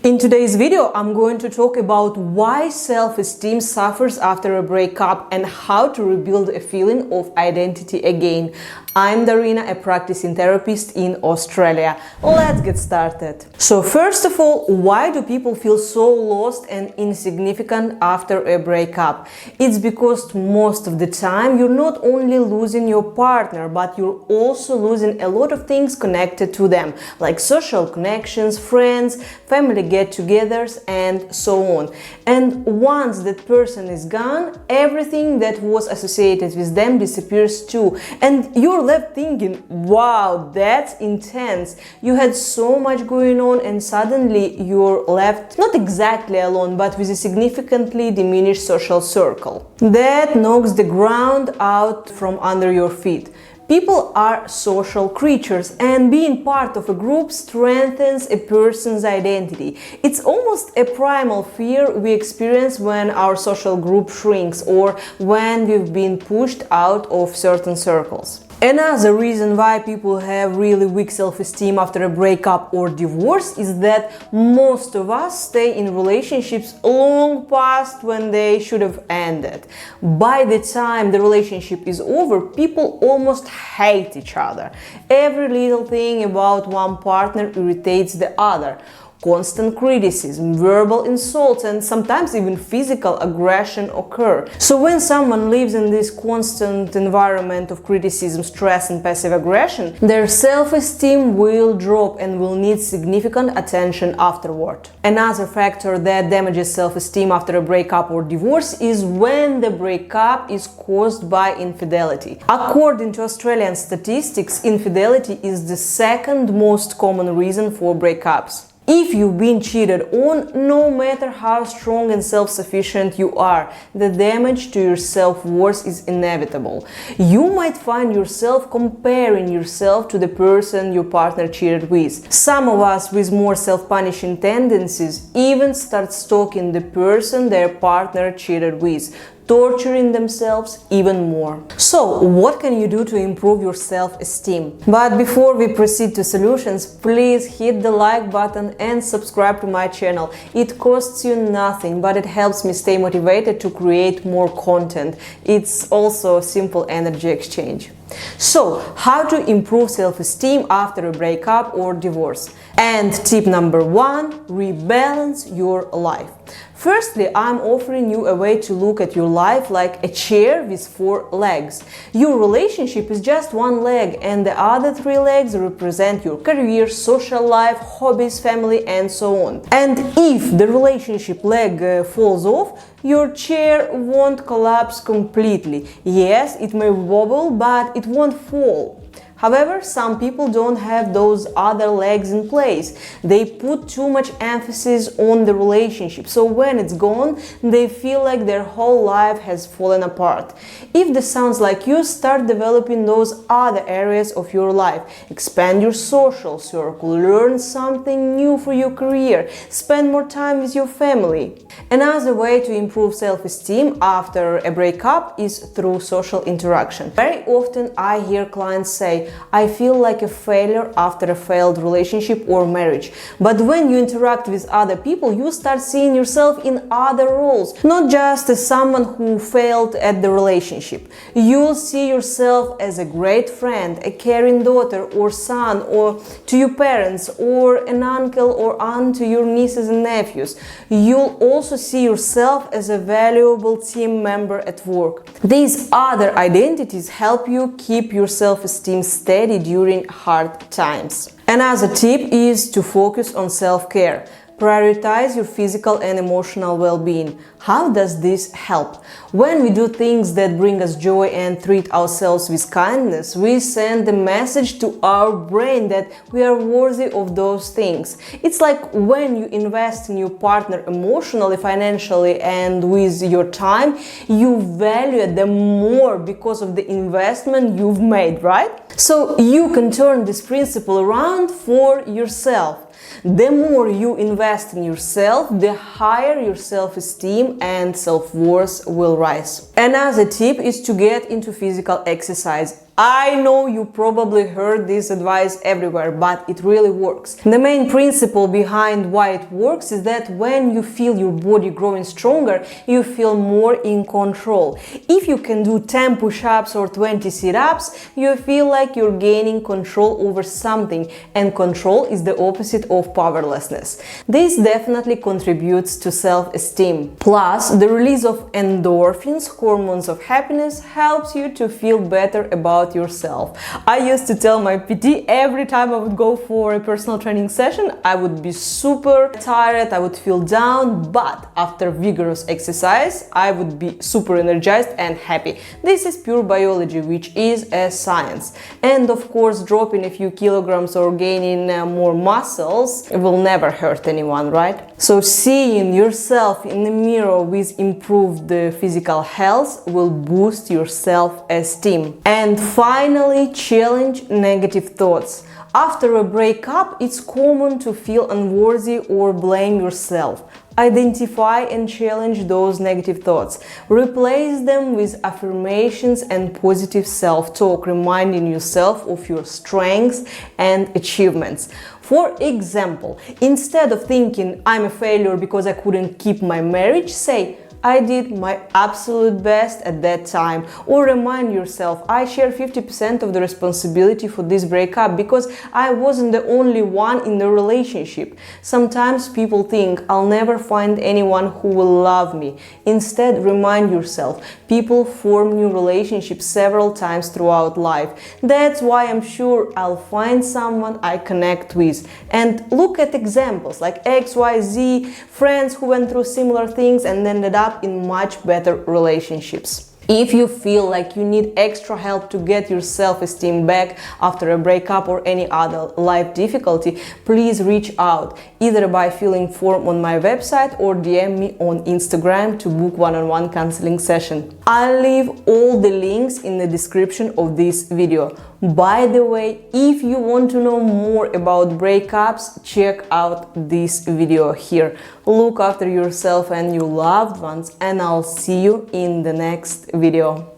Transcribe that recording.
In today's video, I'm going to talk about why self-esteem suffers after a breakup and how to rebuild a feeling of identity again. I'm Darina, a practicing therapist in Australia. Let's get started. So first of all, why do people feel so lost and insignificant after a breakup? It's because most of the time you're not only losing your partner, but you're also losing a lot of things connected to them, like social connections, friends, family get-togethers, and so on. And once that person is gone, everything that was associated with them disappears too. And you're left thinking, wow, that's intense. You had so much going on and suddenly you're left not exactly alone, but with a significantly diminished social circle. That knocks the ground out from under your feet. People are social creatures, and being part of a group strengthens a person's identity. It's almost a primal fear we experience when our social group shrinks or when we've been pushed out of certain circles. Another reason why people have really weak self-esteem after a breakup or divorce is that most of us stay in relationships long past when they should have ended. By the time the relationship is over, people almost hate each other. Every little thing about one partner irritates the other. Constant criticism, verbal insults, and sometimes even physical aggression occur. So when someone lives in this constant environment of criticism, stress, and passive aggression, their self-esteem will drop and will need significant attention afterward. Another factor that damages self-esteem after a breakup or divorce is when the breakup is caused by infidelity. According to Australian statistics, infidelity is the second most common reason for breakups. If you've been cheated on, no matter how strong and self-sufficient you are, the damage to your self-worth is inevitable. You might find yourself comparing yourself to the person your partner cheated with. Some of us with more self-punishing tendencies even start stalking the person their partner cheated with, torturing themselves even more. So, what can you do to improve your self-esteem? But before we proceed to solutions, please hit the like button and subscribe to my channel. It costs you nothing, but it helps me stay motivated to create more content. It's also a simple energy exchange. So, how to improve self-esteem after a breakup or divorce? And tip number one, rebalance your life. Firstly, I'm offering you a way to look at your life like a chair with 4 legs. Your relationship is just one leg, and the other 3 legs represent your career, social life, hobbies, family, and so on. And if the relationship leg falls off, your chair won't collapse completely. Yes, it may wobble, but it won't fall. However, some people don't have those other legs in place. They put too much emphasis on the relationship, so when it's gone, they feel like their whole life has fallen apart. If this sounds like you, start developing those other areas of your life. Expand your social circle, learn something new for your career, spend more time with your family. Another way to improve self-esteem after a breakup is through social interaction. Very often I hear clients say, I feel like a failure after a failed relationship or marriage. But when you interact with other people, you start seeing yourself in other roles, not just as someone who failed at the relationship. You'll see yourself as a great friend, a caring daughter or son, or to your parents, or an uncle or aunt to your nieces and nephews. You'll also see yourself as a valuable team member at work. These other identities help you keep your self-esteem steady during hard times. Another tip is to focus on self-care. Prioritize your physical and emotional well-being. How does this help? When we do things that bring us joy and treat ourselves with kindness, we send the message to our brain that we are worthy of those things. It's like when you invest in your partner emotionally, financially, and with your time, you value them more because of the investment you've made, right? So you can turn this principle around for yourself. The more you invest in yourself, the higher your self-esteem and self-worth will rise. Another tip is to get into physical exercise. I know you probably heard this advice everywhere, but it really works. The main principle behind why it works is that when you feel your body growing stronger, you feel more in control. If you can do 10 push-ups or 20 sit-ups, you feel like you're gaining control over something, and control is the opposite of powerlessness. This definitely contributes to self-esteem. Plus, the release of endorphins, hormones of happiness, helps you to feel better about yourself. I used to tell my PT every time I would go for a personal training session, I would be super tired, I would feel down, but after vigorous exercise, I would be super energized and happy. This is pure biology, which is a science. And of course, dropping a few kilograms or gaining more muscles will never hurt anyone, right? So seeing yourself in the mirror with improved physical health will boost your self-esteem. And finally, challenge negative thoughts. After a breakup, it's common to feel unworthy or blame yourself. Identify and challenge those negative thoughts. Replace them with affirmations and positive self-talk, reminding yourself of your strengths and achievements. For example, instead of thinking, I'm a failure because I couldn't keep my marriage, say, I did my absolute best at that time. Or remind yourself, I share 50% of the responsibility for this breakup because I wasn't the only one in the relationship. Sometimes people think, I'll never find anyone who will love me. Instead, remind yourself, people form new relationships several times throughout life. That's why I'm sure I'll find someone I connect with. And look at examples like XYZ, friends who went through similar things and ended up in much better relationships. If you feel like you need extra help to get your self-esteem back after a breakup or any other life difficulty, please reach out, either by filling form on my website or DM me on Instagram to book one-on-one counseling session. I'll leave all the links in the description of this video. By the way, if you want to know more about breakups, check out this video here. Look after yourself and your loved ones, and I'll see you in the next video.